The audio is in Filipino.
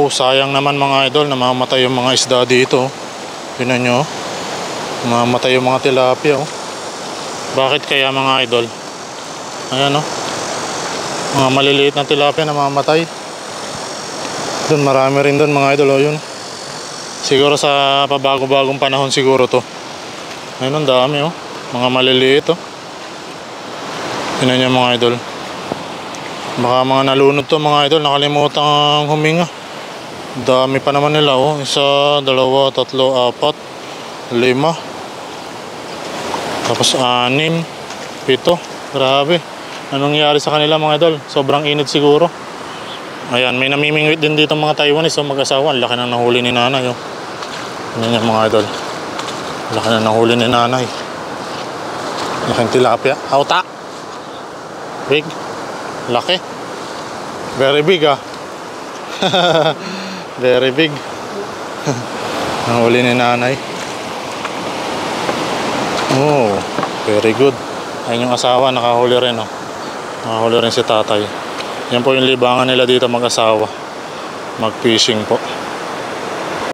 Sayang naman mga idol, namamatay yung mga isda dito. Tingnan nyo, namamatay yung mga tilapia. Bakit kaya mga idol? Ayan mga maliliit na tilapia namamatay. Doon marami rin doon mga idol. Yun, siguro sa pabago-bagong panahon siguro to. Ayun, ang dami mga maliliit Tingnan nyo mga idol. Baka mga nalunod to mga idol, nakalimutan huminga. Dami pa naman nila Isa, dalawa, tatlo, apat, lima, tapos 6, 7. Grabe. Anong nangyari sa kanila mga idol? Sobrang init siguro. Ayan, may namimingwit din dito mga Taiwanese mag-asawa. Ang laki na nahuli ni nanay Yan yung mga idol. Laki na nahuli ni nanay. Laking tilapia. Hauta! Big. Laki. Very big Very big. Nahuli ni nanay. Very good. Ayun yung asawa, nakahuli rin Nakahuli rin si tatay. Yan po yung libangan nila dito mag-asawa. Mag-fishing po.